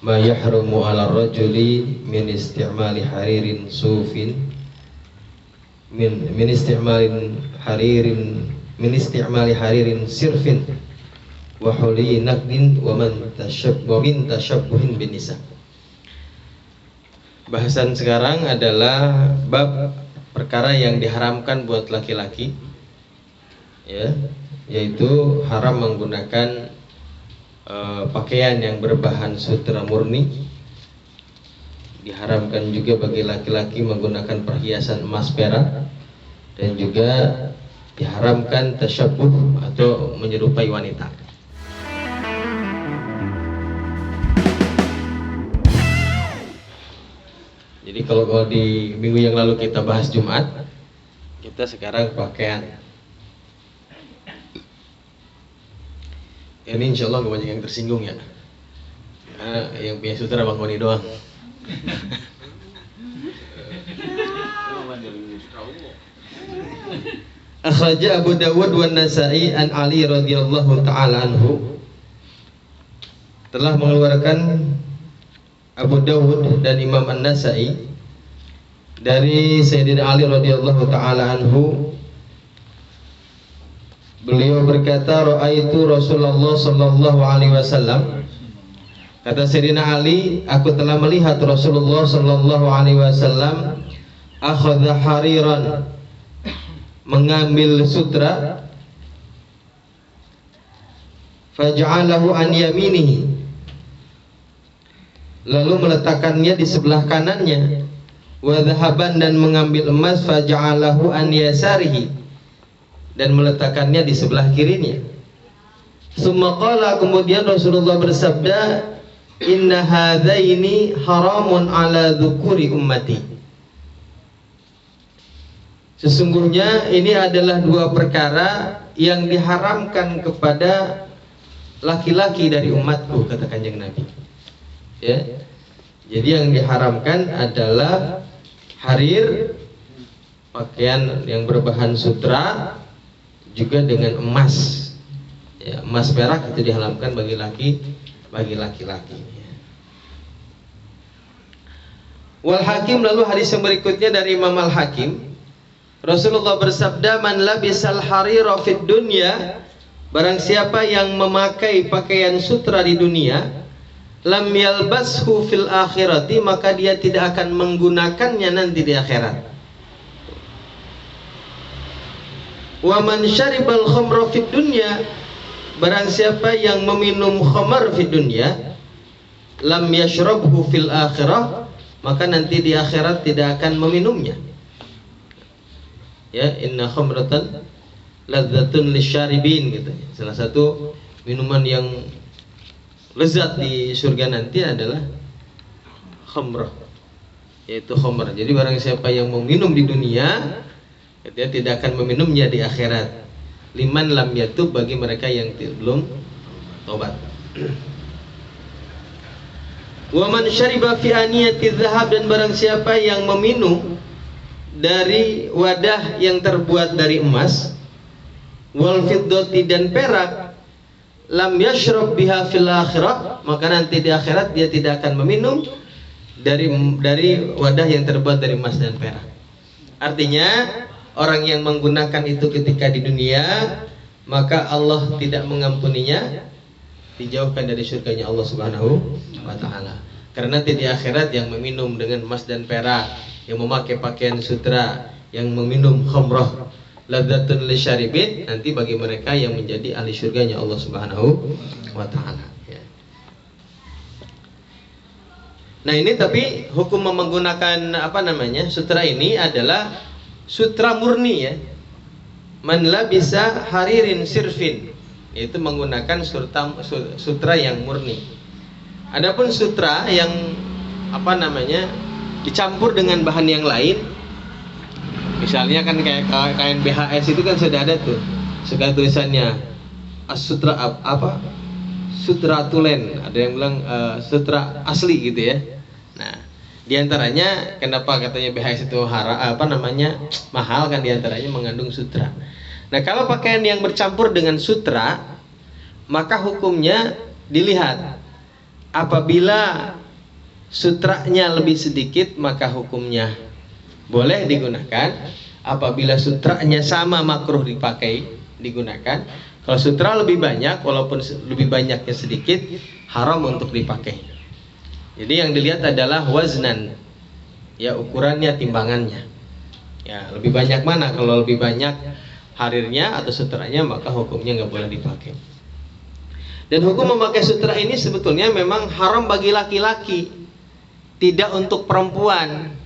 ma yahrumu 'ala rajuli min isti'mali haririn sufin min isti'mali haririn sirfin wa huli naqdin wa min tashabbuhin bin nisa. Bahasan sekarang adalah bab perkara yang diharamkan buat laki-laki, ya, yaitu haram menggunakan pakaian yang berbahan sutra murni. Diharamkan juga bagi laki-laki menggunakan perhiasan emas perak, dan juga diharamkan tasyabbuh atau menyerupai wanita. Jadi kalau di minggu yang lalu kita bahas Jumat, kita sekarang pakaian. Ini insya Allah gak banyak yang tersinggung ya, karena yang punya sutra Bang Koni doang. Akhraja Abu Dawud wa Nasa'i an Ali radhiyallahu ta'ala anhu. Telah mengeluarkan Abu Dawud dan Imam An-Nasa'i dari Sayyidina Ali radhiyallahu ta'ala anhu. Beliau berkata, ra'aitu Rasulullah sallallahu alaihi wasallam. Kata Sayyidina Ali, aku telah melihat Rasulullah sallallahu alaihi wasallam akhadha hariran, mengambil sutra, faj'alahu an yaminihi, lalu meletakkannya di sebelah kanannya, wa dhahaban, dan mengambil emas, faj'alahu an yasarihi, dan meletakkannya di sebelah kirinya. Summa qala, kemudian Rasulullah bersabda, inna hadzaini haramun ala dzukuri ummati. Sesungguhnya ini adalah dua perkara yang diharamkan kepada laki-laki dari umatku, kata Kanjeng Nabi. Ya. Jadi yang diharamkan adalah harir, pakaian yang berbahan sutra, juga dengan emas, ya, emas perak itu diharamkan bagi laki-laki. Wal Hakim, lalu hadis yang berikutnya dari Imam Al Hakim, Rasulullah bersabda, man labisal harira fid dunya, barang siapa yang memakai pakaian sutra di dunia, lam yalbashu fil akhirati, maka dia tidak akan menggunakannya nanti di akhirat. Wa man syaribal khamra fid dunya, barang siapa yang meminum khamar fid dunya, lam yashrabhu fil akhirah, maka nanti di akhirat tidak akan meminumnya. Ya, inna khamratan ladzatun lisyaribin, gitu. Salah satu minuman yang lezat di surga nanti adalah khamrah, yaitu khamr. Jadi barang siapa yang mau minum di dunia, dia tidak akan meminumnya di akhirat. Liman lam yatub, bagi mereka yang belum tobat. Wa man syariba fi aniyati dzahab, dan barang siapa yang meminum dari wadah yang terbuat dari emas, wal fiddati, dan perak, lam yashrab biha fil akhirah, maka nanti di akhirat dia tidak akan meminum dari wadah yang terbuat dari emas dan perak. Artinya orang yang menggunakan itu ketika di dunia, maka Allah tidak mengampuninya, dijauhkan dari surganya Allah Subhanahu wa ta'ala. Karena nanti di akhirat yang meminum dengan emas dan perak, yang memakai pakaian sutra, yang meminum khamrah ladzatun lisyaribin, nanti bagi mereka yang menjadi ahli surganya Allah Subhanahu wa ta'ala. Nah ini tapi hukum menggunakan sutra ini adalah sutra murni, ya. Man labisa haririn sirfin, yaitu menggunakan sutra yang murni. Adapun sutra yang dicampur dengan bahan yang lain, misalnya kan kayak kain BHS itu kan sudah ada tuh, suka tulisannya sutra sutra tulen, ada yang bilang sutra asli gitu ya. Nah, diantaranya kenapa katanya BHS itu mahal kan, diantaranya mengandung sutra. Nah, kalau pakaian yang bercampur dengan sutra, maka hukumnya dilihat apabila sutranya lebih sedikit maka hukumnya boleh digunakan. Apabila sutranya sama makruh digunakan. Kalau sutra lebih banyak, walaupun lebih banyaknya sedikit, haram untuk dipakai. Jadi yang dilihat adalah waznan, ya ukurannya, timbangannya. Ya lebih banyak mana? Kalau lebih banyak harirnya atau sutranya maka hukumnya nggak boleh dipakai. Dan hukum memakai sutra ini sebetulnya memang haram bagi laki-laki, tidak untuk perempuan.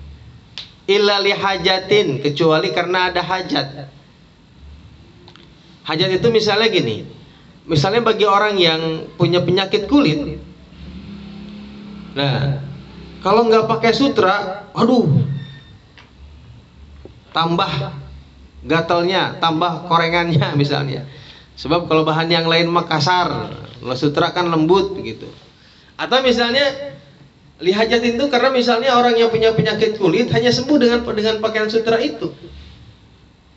Illa li hajatin, kecuali karena ada hajat. Hajat itu misalnya gini, misalnya bagi orang yang punya penyakit kulit, nah kalau nggak pakai sutra, aduh, tambah gatalnya, tambah korengannya misalnya. Sebab kalau bahan yang lain mah kasar, kalau sutra kan lembut gitu. Atau misalnya lihajat itu karena misalnya orang yang punya penyakit kulit hanya sembuh dengan pakaian sutra itu,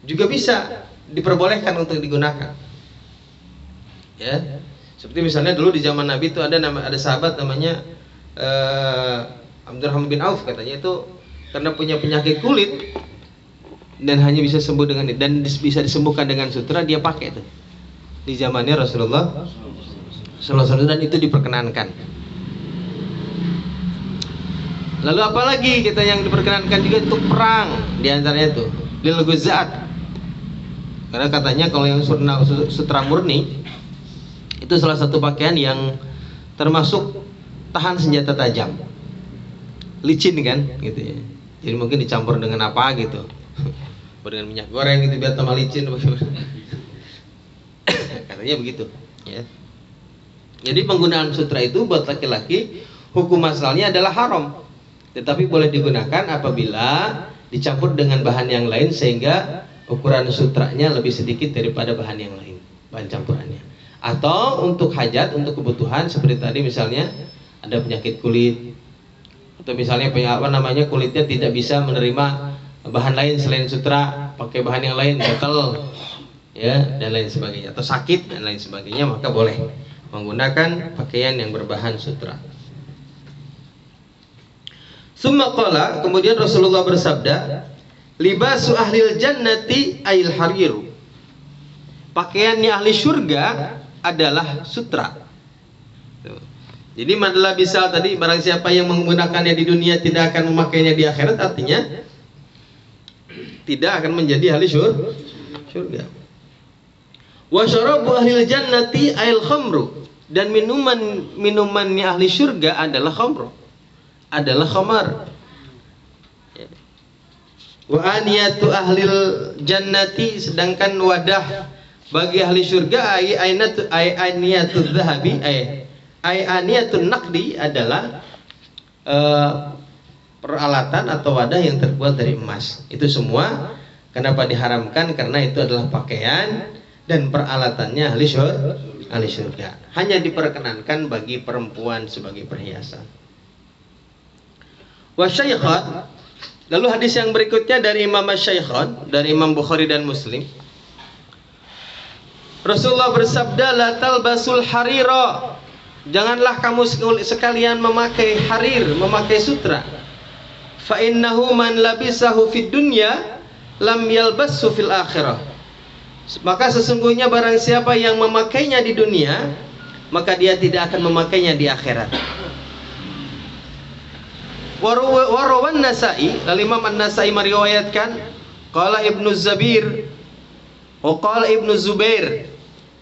juga bisa diperbolehkan untuk digunakan. Ya, seperti misalnya dulu di zaman Nabi itu ada sahabat namanya Abdurrahman bin Auf, katanya itu karena punya penyakit kulit dan hanya bisa sembuh dengan dan bisa disembuhkan dengan sutra, dia pakai itu di zamannya Rasulullah Sallallahu Alaihi Wasallam, dan itu diperkenankan. Lalu apalagi kita yang diperkenankan juga untuk perang, diantaranya itu lil ghuzat, karena katanya kalau yang sutra murni itu salah satu pakaian yang termasuk tahan senjata tajam, licin kan gitu ya. Jadi mungkin dicampur dengan apa gitu, dengan minyak goreng gitu biar tambah licin katanya begitu ya. Jadi penggunaan sutra itu buat laki-laki hukum asalnya adalah haram, tetapi boleh digunakan apabila dicampur dengan bahan yang lain sehingga ukuran sutranya lebih sedikit daripada bahan yang lain, bahan campurannya. Atau untuk hajat, untuk kebutuhan seperti tadi misalnya ada penyakit kulit, atau misalnya kulitnya tidak bisa menerima bahan lain selain sutra, pakai bahan yang lain, gatal ya dan lain sebagainya, atau sakit dan lain sebagainya, maka boleh menggunakan pakaian yang berbahan sutra. Summa qala, kemudian Rasulullah bersabda, libasu ahlil jannati ayil hariru, pakaiannya ahli surga adalah sutra. Jadi madla bisa tadi, barang siapa yang menggunakannya di dunia tidak akan memakainya di akhirat, artinya tidak akan menjadi ahli surga. Wa syarabu ahlil jannati ayil khamru, dan minumannya ahli surga adalah khamru, adalah khamar. Wa aniyatu ahlil jannati, sedangkan wadah bagi ahli surga ay aniyatu dhahabi ay aniyatun naqdi adalah peralatan atau wadah yang terbuat dari emas. Itu semua kenapa diharamkan? Karena itu adalah pakaian dan peralatannya ahli surga. Hanya diperkenankan bagi perempuan sebagai perhiasan. Wa syaikhat, lalu hadis yang berikutnya dari Imam Syaikhat, dari Imam Bukhari dan Muslim. Rasulullah bersabda, la talbasul harira, janganlah kamu sekalian memakai harir, memakai sutra. Fa innahu man labisahu fid dunya lam yalbasu fil akhirah, maka sesungguhnya barang siapa yang memakainya di dunia, maka dia tidak akan memakainya di akhirat. Warawan Nasai, lalu Imam An-Nasai meriwayatkan, qala Ibnu Zabir, qala Ibnu Zubair,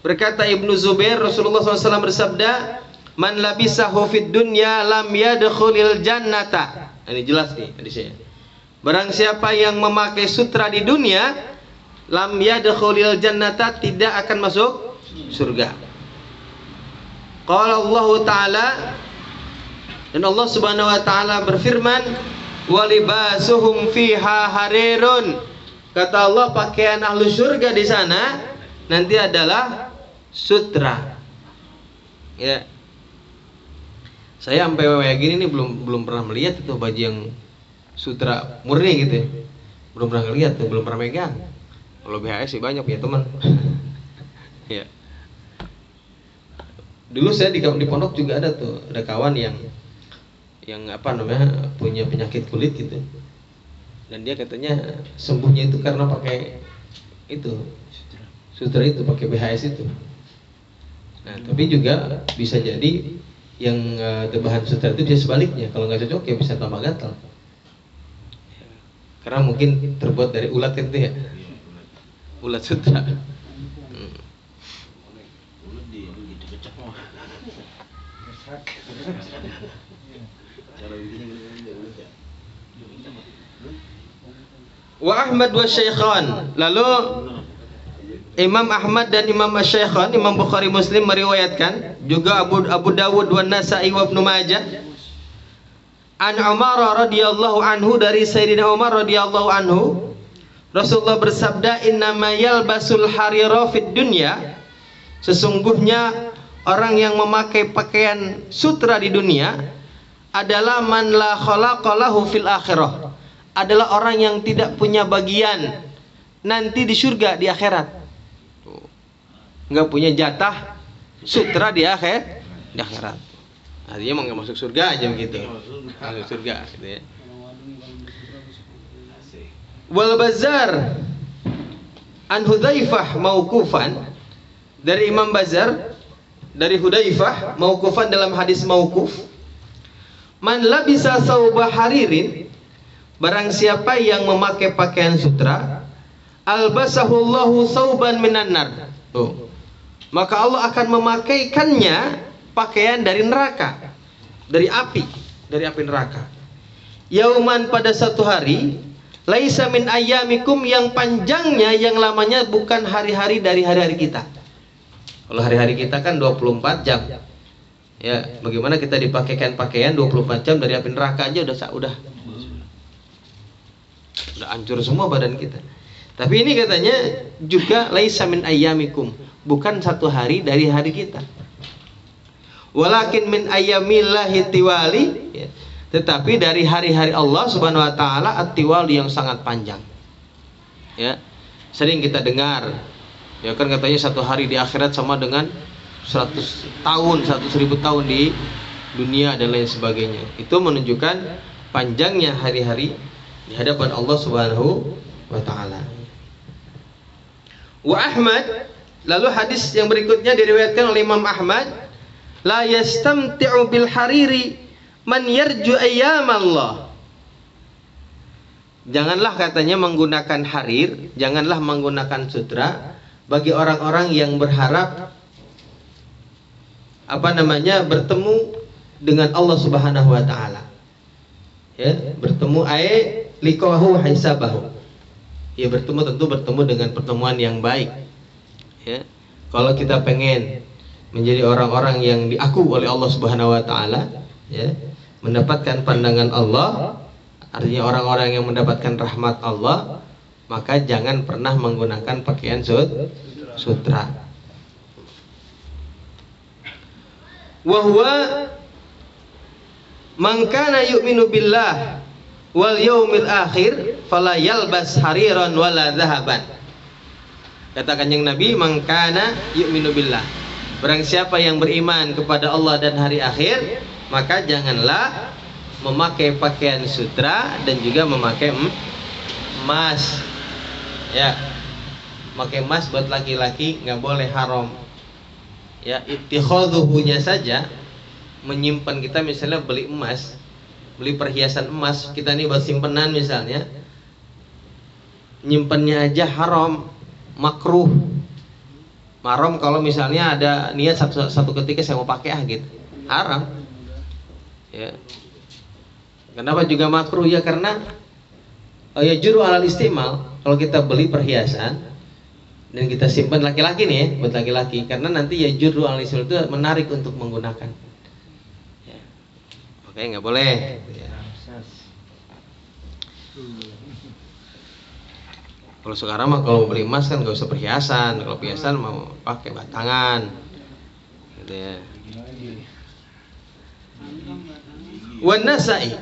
berkata Ibnu Zubair, Rasulullah SAW bersabda, man labisahu fid dunya lam yadkhulil jannata. Ini jelas nih hadisnya. Barang siapa yang memakai sutra di dunia, lam yadkhulil jannata, tidak akan masuk surga. Qala Allah Ta'ala, dan Allah Subhanahu wa taala berfirman, walibasuhum fiha harirun, kata Allah pakaian ahlu surga di sana nanti adalah sutra. Ya. Saya sampai kayak gini nih belum pernah melihat itu baju yang sutra murni gitu ya. Belum pernah lihat, belum pernah megang. Kalau BHS sih banyak ya teman. Ya. Dulu saya di pondok juga ada tuh, ada kawan yang apa namanya punya penyakit kulit gitu, dan dia katanya sembuhnya itu karena pakai itu sutra itu, pakai BHS itu. Nah tapi juga bisa jadi yang bahan sutra itu bisa sebaliknya, kalau nggak cocok ya bisa tambah gatal, karena mungkin terbuat dari ulat itu ya, ulat sutra. Wa Ahmad wa Syaikhan. Lalu Imam Ahmad dan Imam Syaikhan, Imam Bukhari Muslim meriwayatkan, juga Abu Dawud wa Nasa'i wa Ibnu Majah, an Umar radhiyallahu anhu, dari Sayyidina Umar radhiyallahu anhu, Rasulullah bersabda, innama yalbasul harira fid dunya, sesungguhnya orang yang memakai pakaian sutra di dunia adalah man la khalaqa lahu fil akhirah, adalah orang yang tidak punya bagian nanti di surga, di akhirat. Nggak punya jatah sutra di akhirat. Artinya mau nggak masuk surga aja begitu. Masuk surga gitu ya. Wal Bazzar an Hudzaifah mauqufan, dari Imam Bazzar dari Hudzaifah mauqufan, dalam hadis mauquf, man labisa sauba haririn, barang siapa yang memakai pakaian sutra, albasahullahu sauban minan nar, maka Allah akan memakaikannya pakaian dari neraka, dari api neraka. Yauman, pada satu hari, laisa min ayyamikum, yang panjangnya, yang lamanya bukan hari-hari dari hari-hari kita. Kalau hari-hari kita kan 24 jam. Ya, bagaimana kita dipakaikan pakaian 24 jam dari api neraka aja udah hancur semua badan kita. Tapi ini katanya juga laisa min ayyamikum, bukan satu hari dari hari kita. Walakin min ayyamillahi tiwali, ya, tetapi dari hari-hari Allah Subhanahu wa taala at-tiwali, yang sangat panjang. Ya. Sering kita dengar, ya kan, katanya satu hari di akhirat sama dengan 100 tahun, 100.000 tahun di dunia dan lain sebagainya. Itu menunjukkan panjangnya hari-hari di hadapan Allah Subhanahu wa taala. Wa Ahmad, lalu hadis yang berikutnya diriwayatkan oleh Imam Ahmad, la yastamti'u bil hariri man yarju ayyam Allah. Janganlah katanya menggunakan harir, janganlah menggunakan sutra bagi orang-orang yang berharap bertemu dengan Allah Subhanahu wa taala. Ya, bertemu liqahu hisabahu. Ya, tentu bertemu dengan pertemuan yang baik. Ya. Kalau kita pengen menjadi orang-orang yang diaku oleh Allah Subhanahu wa taala, ya, mendapatkan pandangan Allah, artinya orang-orang yang mendapatkan rahmat Allah, maka jangan pernah menggunakan pakaian sutra. Wa huwa man kana yu'minu billah wal yaumil akhir fala yalbas hariran wala dhahaban. Kata Kanjeng Nabi, man kana yu'minu billah, barang siapa yang beriman kepada Allah dan hari akhir, maka janganlah memakai pakaian sutra dan juga memakai emas. Ya, memakai emas buat laki-laki nggak boleh, haram. Ya, ittikhadhuhunya saja, menyimpan, kita misalnya beli emas, beli perhiasan emas, kita ini buat simpenan misalnya, nyimpannya aja haram, makruh. Haram kalau misalnya ada niat satu ketika saya mau pakai gitu, haram. Ya. Kenapa juga makruh? Ya karena ya juru alal istimal, kalau kita beli perhiasan dan kita simpan, laki-laki nih ya, buat laki-laki, karena nanti ya juru alal istimal itu menarik untuk menggunakan. Ya. Oke, nggak boleh. Ya. Kalau sekarang mah kalau beli emas kan nggak usah perhiasan, kalau perhiasan mau pakai batangan, gitu ya. Wan Nasa'i.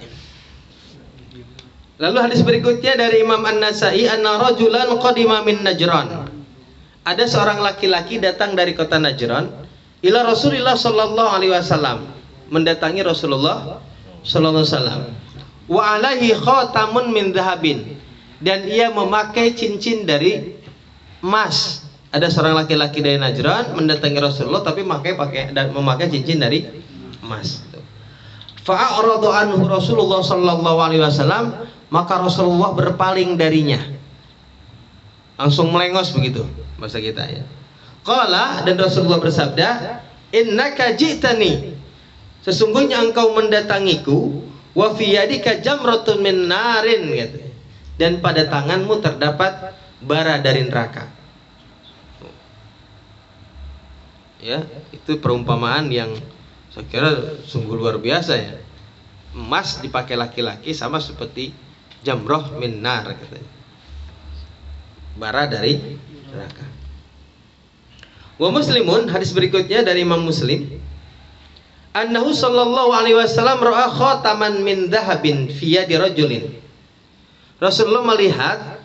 Lalu hadis berikutnya dari Imam An-Nasa'i, anna rajulan qadima min Najran. Ada seorang laki-laki datang dari kota Najran, ila Rasulillah sallallahu alaihi wasallam, mendatangi Rasulullah sallallahu alaihi wasallam, wa alaihi khatamun min dhahabin, dan ia memakai cincin dari emas. Ada seorang laki-laki dari Najran mendatangi Rasulullah tapi memakai cincin dari emas. Fa'aradu anhu Rasulullah sallallahu alaihi wasallam, maka Rasulullah berpaling darinya. Langsung melengos begitu bahasa kita ya. Qala, dan Rasulullah bersabda, innaka ji'tani, sesungguhnya engkau mendatangiku, wa fi yadika jamratun min narin, gitu. Dan pada tanganmu terdapat bara dari neraka. Ya, itu perumpamaan yang saya kira sungguh luar biasa ya. Emas dipakai laki-laki sama seperti jamroh min nar, katanya. Bara dari neraka. Wa Muslimun, hadis berikutnya dari Imam Muslim, annahu sallallahu alaihi wasallam ra'a khataman min dhahabin fi yadi rajulin. Rasulullah melihat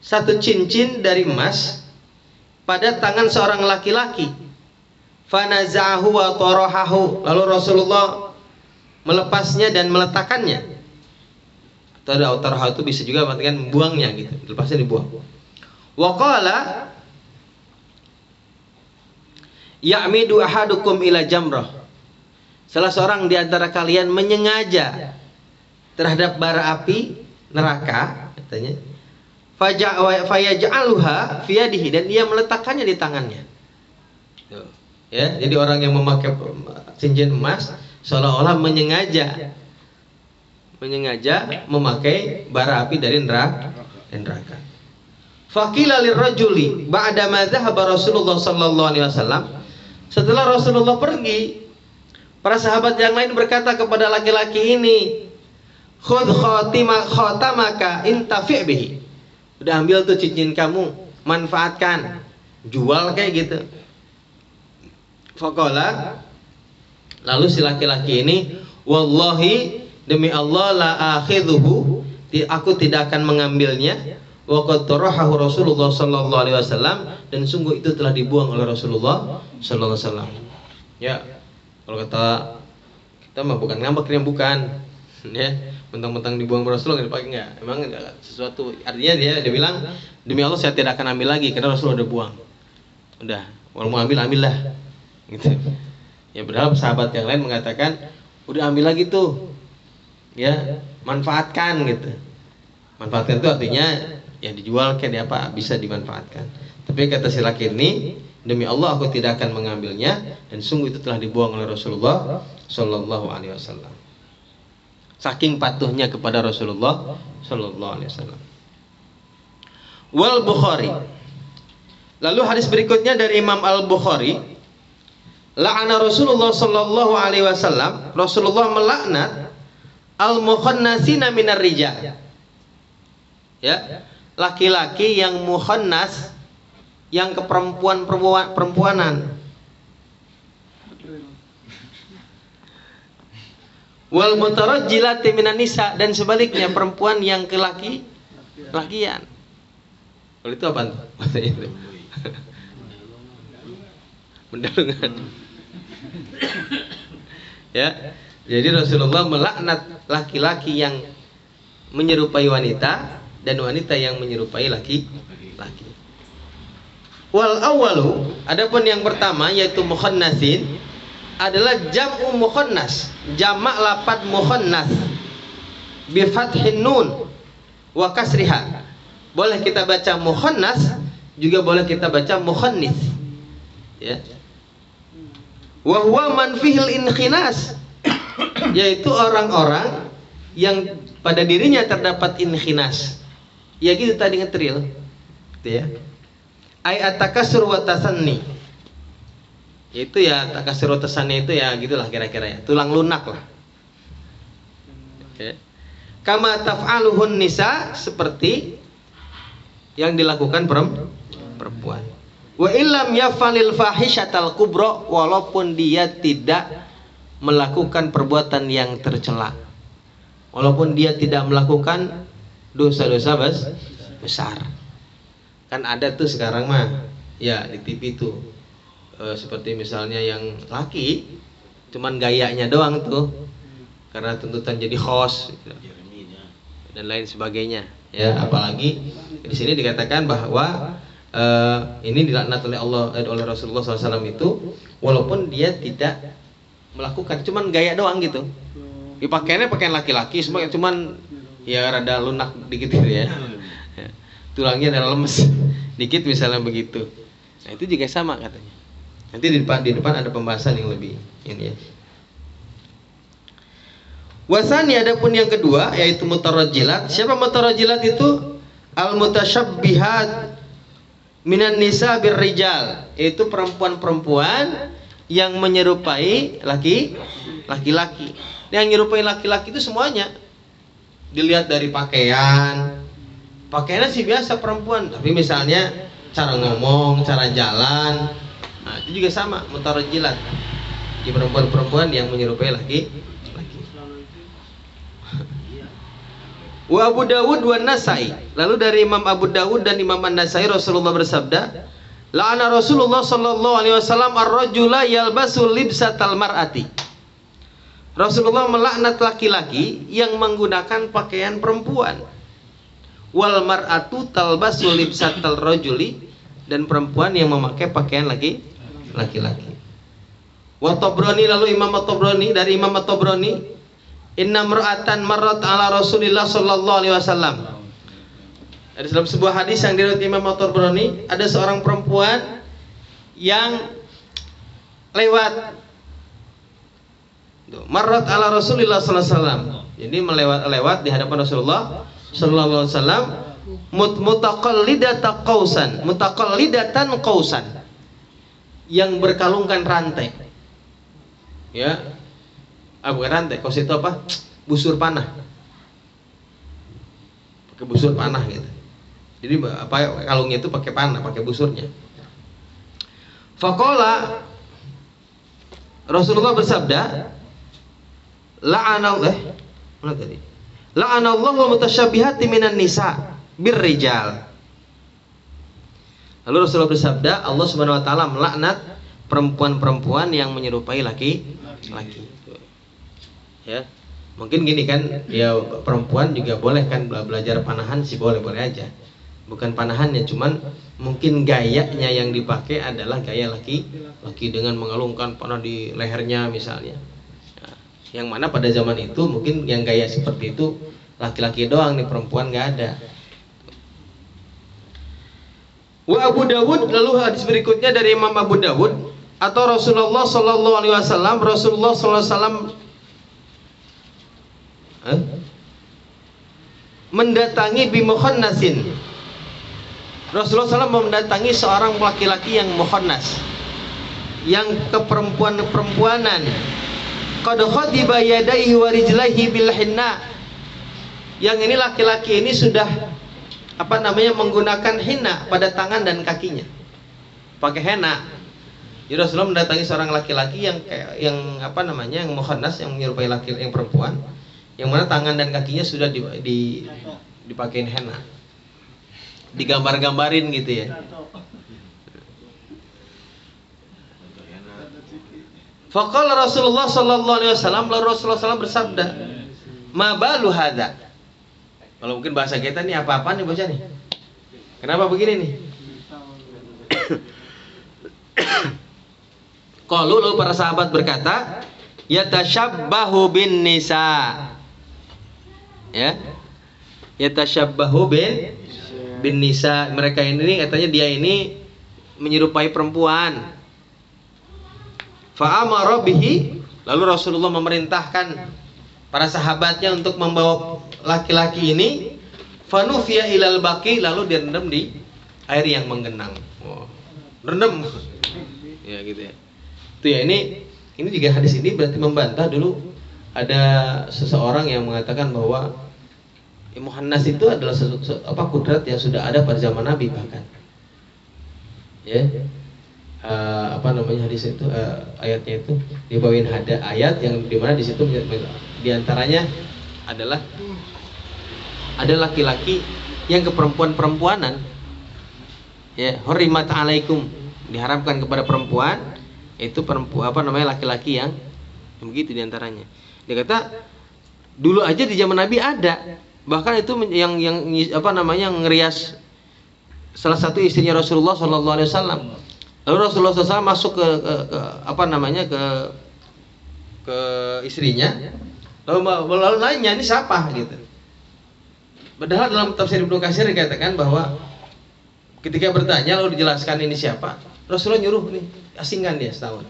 satu cincin dari emas pada tangan seorang laki-laki. Fanaza'ahu wa tarahahu, lalu Rasulullah melepasnya dan meletakkannya. Atau ada taraha itu bisa juga artikan membuangnya gitu, lepasnya dibuang. Wa qala ya'midu ahadukum ila jamrah, salah seorang di antara kalian menyengaja terhadap bara api neraka, katanya, fayaj'aluha fi yadihi, dan ia meletakkannya di tangannya. Ya, jadi orang yang memakai cincin emas seolah-olah menyengaja memakai bara api dari neraka. Faqila lirrajuli ba'da ma dhahaba Rasulullah sallallahu alaihi wasallam, setelah Rasulullah pergi, para sahabat yang lain berkata kepada laki-laki ini, khudh khatamaka intafi' bihi, udah ambil tuh cincin kamu, manfaatkan, jual kayak gitu. Faqala, lalu si laki-laki ini, wallahi, demi Allah, la akhidhuhu, aku tidak akan mengambilnya, wa qad tarahahu Rasulullah sallallahu alaihi wasallam, dan sungguh itu telah dibuang oleh Rasulullah sallallahu alaihi wasallam. Ya, kalau kata kita mah bukan ngambek, bukan. Ya, mentang-mentang dibuang Rasulullah enggak dipakai, enggak. Emang enggak sesuatu, artinya dia bilang, demi Allah saya tidak akan ambil lagi karena Rasulullah udah buang. Udah, kalau mau ambillah. Gitu. Ya, padahal sahabat yang lain mengatakan udah ambil lagi tuh, ya, manfaatkan gitu. Manfaatkan itu artinya ya dijual kayak apa, bisa dimanfaatkan. Tapi kata si laki ini, demi Allah aku tidak akan mengambilnya, dan sungguh itu telah dibuang oleh Rasulullah sallallahu alaihi wasallam. Saking patuhnya kepada Rasulullah sallallahu alaihi wasallam. Wal Bukhari. Lalu hadis berikutnya dari Imam Al-Bukhari, la'ana Rasulullah sallallahu alaihi wasallam, Rasulullah melaknat al-mukhannasina minar rijal. Ya, laki-laki yang mukhannas, yang perempuanan. Wal mutarajjilati minan nisa, dan sebaliknya perempuan yang lakian. Kalau itu apa tuh? Maksudnya itu. Mendalungan. Ya, jadi Rasulullah melaknat laki-laki yang menyerupai wanita dan wanita yang menyerupai laki-laki. Wal awwalu, adapun yang pertama yaitu mukhannasin, adalah jam'u mukhannas, jamak lafaz mukhannas bi fathin nun wa kasriha. Boleh kita baca mukhannas, juga boleh kita baca mukhannis. Ya. Wa huwa man fihil inkhinas, yaitu orang-orang yang pada dirinya terdapat inkhinas. Ya gitu tadi ngetril. Gitu ya. Ai at-takassur wa tasanni. Yaitu ya takassur wa tasanni itu ya gitulah kira-kira ya. Tulang lunak lah. Oke. Kama taf'aluhun nisa, seperti yang dilakukan perempuan. Wa illam yafalil fahishatal kubra, walaupun dia tidak melakukan perbuatan yang tercela, walaupun dia tidak melakukan dosa-dosa besar. Kan ada tuh sekarang mah ya di TV tuh seperti misalnya yang laki cuman gayanya doang tuh karena tuntutan jadi host gitu, dan lain sebagainya ya. Apalagi di sini dikatakan bahwa ini dilaknat oleh Allah, oleh Rasulullah SAW itu walaupun dia tidak melakukan, cuman gaya doang gitu. Pakaiannya pakaian laki-laki semua, cuman ya rada lunak dikit gitu ya. Tulangnya ada lemes dikit misalnya begitu. Nah itu juga sama katanya. Nanti di depan ada pembahasan yang lebih ini ya. Wasani, adapun yang kedua yaitu mutarajjilat. Siapa mutarajjilat itu? Al mutasyabbihat minan nisa birrijal, yaitu perempuan-perempuan yang menyerupai laki-laki. Yang menyerupai laki-laki itu semuanya. Dilihat dari pakaiannya sih biasa perempuan, tapi misalnya cara ngomong, cara jalan, nah itu juga sama, mutarajjilat. Di perempuan-perempuan yang menyerupai laki-laki. Wa Abu Dawud wa Nasai. Lalu dari Imam Abu Dawud dan Imam An-Nasai, Rasulullah bersabda, la'ana Rasulullah sallallahu alaihi wasallam ar-rajula yalbasu libsatal mar'ati. Rasulullah melaknat laki-laki yang menggunakan pakaian perempuan. Wal mar'atu talbasu libsatal rajuli, dan perempuan yang memakai pakaian laki-laki. Wa Tabrani, lalu Imam At-Tabrani, dari Imam At-Tabrani, inna mar'atan marrat ala Rasulillah sallallahu alaihi wasallam. Ada dalam sebuah hadis yang diriwayatkan Imam At-Tabrani, ada seorang perempuan yang lewat marrat ala Rasulillah sallallahu alaihi wasallam. Jadi lewat di hadapan Rasulullah sallallahu alaihi wasallam, mutaqallidatan qausan, yang berkalungkan rantai. Ya. Bukan rantai, kaus itu apa? Busur panah. Pakai busur panah gitu. Jadi apa, kalungnya itu pakai panah, pakai busurnya. Faqala, Rasulullah bersabda, la'anallahu mutasyabihati minan nisa birrijal. Lalu Rasulullah bersabda, Allah Subhanahu wa taala melaknat perempuan-perempuan yang menyerupai laki-laki. Ya, mungkin gini kan, ya perempuan juga boleh kan belajar panahan sih, boleh aja. Bukan panahannya, cuman mungkin gayanya yang dipakai adalah gaya laki-laki dengan mengalungkan panah di lehernya misalnya. Nah, yang mana pada zaman itu mungkin yang gaya seperti itu laki-laki doang, nih perempuan nggak ada. Wa Abu Dawud, lalu hadis berikutnya dari Imam Abu Dawud, atau Rasulullah sallallahu alaihi wasallam, Rasulullah sallallahu alaihi wasallam mendatangi bimukhannasin. Rasulullah SAW mendatangi seorang laki-laki yang mukhonnas, yang keperempuanan. Qad khadiba yadayhi wa rijlaihi bil hinna. Yang ini laki-laki ini sudah menggunakan hinna pada tangan dan kakinya, pakai henna. Jadi Rasulullah mendatangi seorang laki-laki yang mukhonnas, yang menyerupai yang perempuan, yang mana tangan dan kakinya sudah dipakein henna, digambar-gambarin gitu ya. Faqala Rasulullah sallallahu alaihi wasallam, lalu Rasulullah SAW bersabda, ma balu hadza. Kalau mungkin bahasa kita nih, apa-apaan nih bocah nih, kenapa begini nih? Lalu para sahabat berkata, yatashabbahu bin nisa. Ya, yatashabbahu bin nisa. Mereka ini katanya dia ini menyerupai perempuan. Fa amara bihi, lalu Rasulullah memerintahkan para sahabatnya untuk membawa laki-laki ini. Fanufiya ilal baqi, lalu direndam di air yang menggenang. Rendam. Ya gitu ya. Itu ya, ini juga hadis ini berarti membantah dulu ada seseorang yang mengatakan bahwa muhannas itu adalah kudrat yang sudah ada pada zaman Nabi bahkan. Ya. Hadis itu ayatnya itu dibawain, ada ayat yang dimana di situ diantaranya adalah ada laki-laki yang keperempuan-perempuanan, ya, hurrimat alaikum, diharamkan kepada perempuan Itu perempuan laki-laki yang begitu diantaranya. Dia kata dulu aja di zaman Nabi ada, bahkan itu yang ngerias salah satu istrinya Rasulullah Sallallahu Alaihi Wasallam. Lalu Rasulullah SAW masuk ke istrinya, lalu nanya ini siapa gitu. Padahal dalam tafsir Ibnu Katsir dikatakan bahwa ketika bertanya lalu dijelaskan ini siapa, Rasulullah nyuruh nih asingkan dia setahun.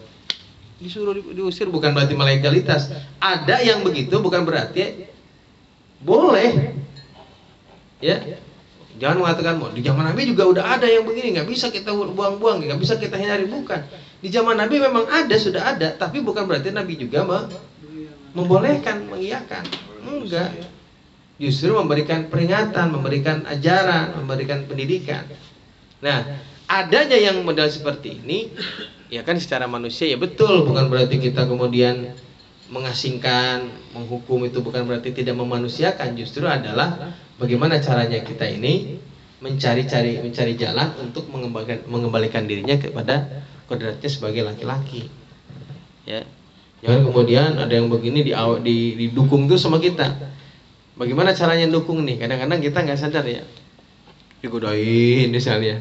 Disuruh diusir bukan berarti legalitas. Ada yang begitu bukan berarti boleh. Ya. Jangan mengatakan di zaman Nabi juga udah ada yang begini, nggak bisa kita buang-buang, nggak bisa kita hindari, bukan. Di zaman Nabi memang ada, sudah ada, tapi bukan berarti Nabi juga membolehkan, mengiyakan. Enggak. Justru memberikan peringatan, memberikan ajaran, memberikan pendidikan. Nah, adanya yang model seperti ini, ya kan secara manusia ya betul, bukan berarti kita kemudian mengasingkan, menghukum, itu bukan berarti tidak memanusiakan, justru adalah bagaimana caranya kita ini mencari jalan untuk mengembalikan dirinya kepada kodratnya sebagai laki-laki. Ya. Jangan kemudian ada yang begini didukung tuh sama kita. Bagaimana caranya dukung nih? Kadang-kadang kita nggak sadar ya. Digodain misalnya.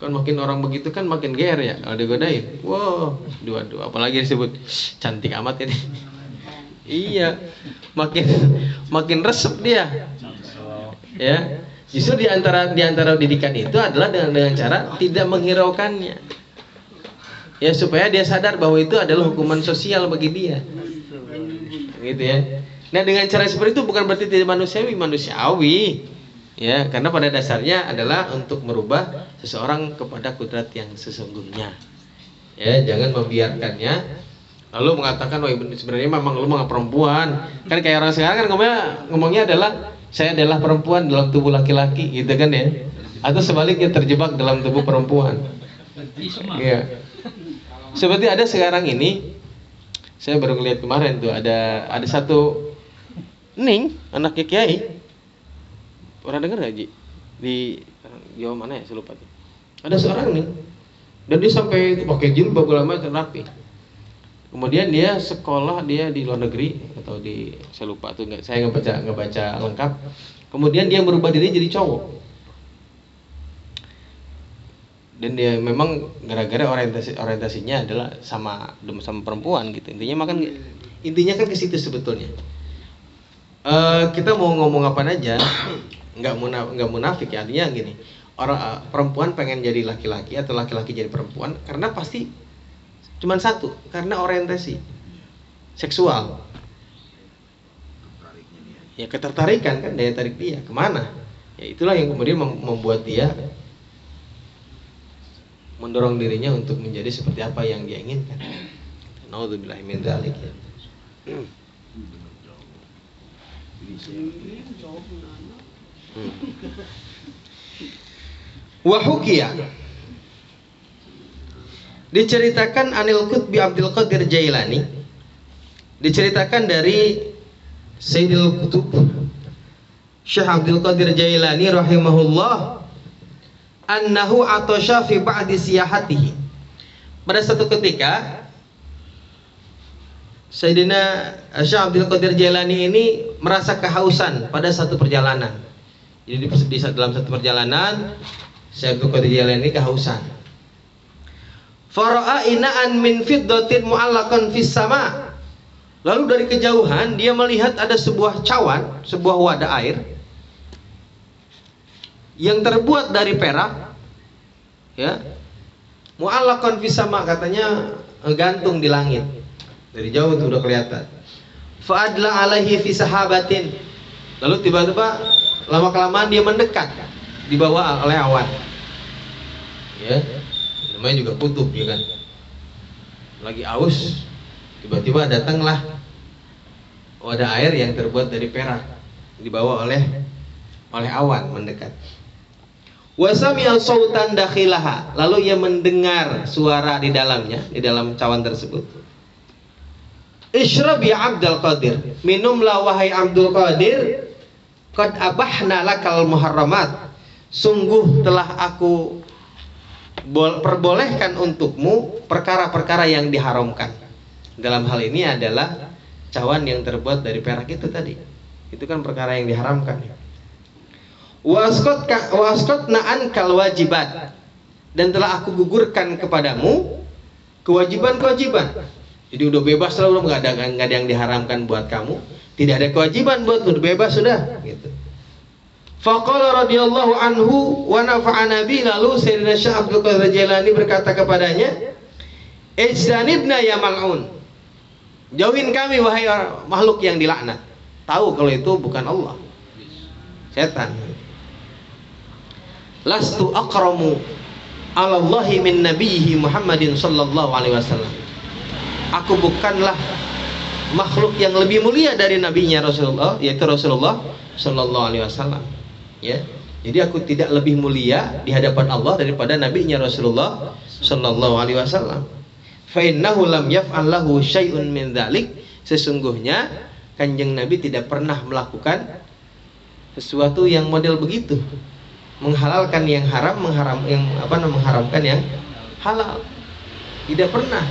Kan makin orang begitu kan makin GR ya kalau digodain. Wow, dua apalagi disebut cantik amat ini. Iya, makin resep dia. Ya, justru di antara didikan itu adalah dengan cara tidak menghiraukannya. Ya, supaya dia sadar bahwa itu adalah hukuman sosial bagi dia. Gitu ya. Nah, dengan cara seperti itu bukan berarti tidak manusiawi. Ya, karena pada dasarnya adalah untuk merubah seseorang kepada kodrat yang sesungguhnya. Ya, jangan membiarkannya lalu mengatakan, "Wah, sebenarnya memang lu mah perempuan." Kan kayak orang sekarang kan ngomongnya adalah saya adalah perempuan dalam tubuh laki-laki, gitu kan ya? Atau sebaliknya terjebak dalam tubuh perempuan. Iya. Seperti ada sekarang ini, saya baru ngeliat kemarin tuh ada satu Ning, anaknya Kiai. Pernah dengar gak Ji? Di Jawa mana ya, saya lupa tuh. Ada seorang nih, dan dia sampai pakai jilbab lama rapi. Kemudian dia sekolah di luar negeri atau saya lupa tuh, saya nggak baca lengkap. Kemudian dia merubah diri jadi cowok. Dan dia memang gara-gara orientasinya adalah sama perempuan gitu. Intinya kan ke situ sebetulnya. Kita mau ngomong apa aja, nggak munafik ya, artinya gini, perempuan pengen jadi laki-laki atau laki-laki jadi perempuan karena pasti cuman satu, karena orientasi seksual. Ya ketertarikan kan, daya tarik dia kemana? Ya itulah yang kemudian membuat dia mendorong dirinya untuk menjadi seperti apa yang dia inginkan. Naudzubillahi min dzalik. Wahukia diceritakan Anil Qutbi Abdul Qadir Jailani, diceritakan dari Sayyidil Qutub Syekh Abdul Qadir Jailani rahimahullah, annahu atasha fi ba'di siyahatihi. Pada satu ketika Sayyidina Syekh Abdul Qadir Jailani ini merasa kehausan pada satu perjalanan. Jadi dalam satu perjalanan Syekh Abdul Qadir Jailani ini kehausan. Fara'a ina'an min fiddatin mu'allaqan fis sama. Lalu dari kejauhan dia melihat ada sebuah cawan, sebuah wadah air yang terbuat dari perak. Ya. Mu'allaqan fis sama, katanya gantung di langit. Dari jauh itu udah kelihatan. Fa'adla alaihi fi sahabatin. Lalu tiba-tiba lama-kelamaan dia mendekat, dibawa oleh awan. Ya. Namanya juga kutub ya kan. Lagi aus, tiba-tiba datanglah wadah air yang terbuat dari perak, dibawa oleh awan mendekat. Wa sami'a sautan dakhilaha. Lalu ia mendengar suara di dalamnya, di dalam cawan tersebut. Ishrab ya Abdul Qadir, minumlah wahai Abdul Qadir, qad abahna lakal muharramat, sungguh telah aku perbolehkan untukmu perkara-perkara yang diharamkan. Dalam hal ini adalah cawan yang terbuat dari perak itu tadi. Itu kan perkara yang diharamkan. Wa asqatna ankal wajibat, dan telah aku gugurkan kepadamu kewajiban-kewajiban. Jadi udah bebas lah, udah nggak ada yang diharamkan buat kamu, tidak ada kewajiban buat udah bebas sudah gitu. Faqala radhiyallahu anhu wa nafa'ana bi, lalu Sayyidina Syekh Abdul Qadir Jailani berkata kepadanya, "Ijtanibna ya mal'un." Jauhin kami wahai makhluk yang dilaknat. Tahu kalau itu bukan Allah, setan. Lastu akramu 'ala Allahi min nabiyhi Muhammadin sallallahu alaihi wasallam. Aku bukanlah makhluk yang lebih mulia dari nabinya Rasulullah, yaitu Rasulullah sallallahu alaihi wasallam. Ya. Jadi aku tidak lebih mulia di hadapan Allah daripada nabinya Rasulullah sallallahu alaihi wasallam. Fa innahu lam yaf'al lahu syai'un min dzalik. Sesungguhnya Kanjeng Nabi tidak pernah melakukan sesuatu yang model begitu. Menghalalkan yang haram, mengharamkan yang halal. Tidak pernah.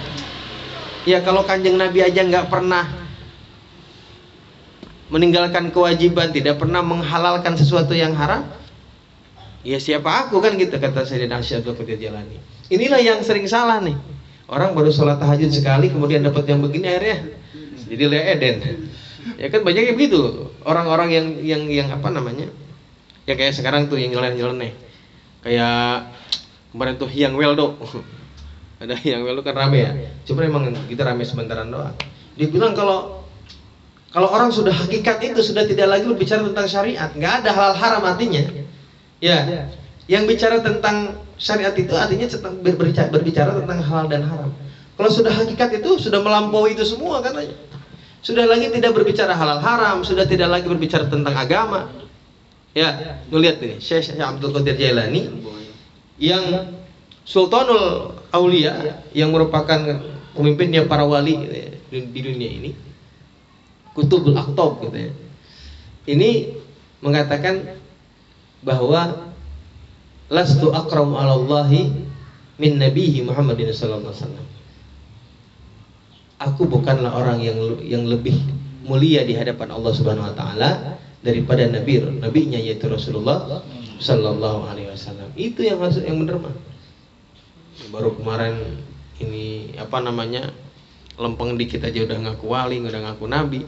Ya kalau Kanjeng Nabi aja nggak pernah meninggalkan kewajiban, tidak pernah menghalalkan sesuatu yang haram, ya siapa aku kan gitu, kata Sayyidina Syekh Abdul Qadir Jailani. Inilah yang sering salah nih. Orang baru sholat tahajud sekali kemudian dapat yang begini akhirnya jadi leeden. Ya kan banyak yang begitu. Orang-orang yang apa namanya? Ya kayak sekarang tuh yang nyeleneh. Kayak kemarin tuh Hyang Weldo. Ada Hyang Weldo kan rame ya. Cuma emang kita rame sementaran doang. Dia bilang kalau orang sudah hakikat itu sudah tidak lagi berbicara tentang syariat, nggak ada halal haram artinya. Ya, yang bicara tentang syariat itu artinya berbicara tentang halal dan haram. Kalau sudah hakikat itu sudah melampaui itu semua katanya. Sudah lagi tidak berbicara halal haram, sudah tidak lagi berbicara tentang agama. Ya, lu lihat nih, Syekh Abdul Qadir Jailani yang Sultanul Aulia, yang merupakan pemimpinnya para wali di dunia ini, Kutubul Aqtab gitu ya. Ini mengatakan bahwa lastu akramu 'ala Allahi min nabiyhi Muhammadin sallallahu alaihi wasallam. Aku bukanlah orang yang lebih mulia di hadapan Allah Subhanahu wa taala daripada nabinya yaitu Rasulullah sallallahu alaihi wasallam. Itu yang maksud yang benar mah. Baru kemarin ini apa namanya? Lempeng dikit aja udah ngaku wali, udah ngaku nabi.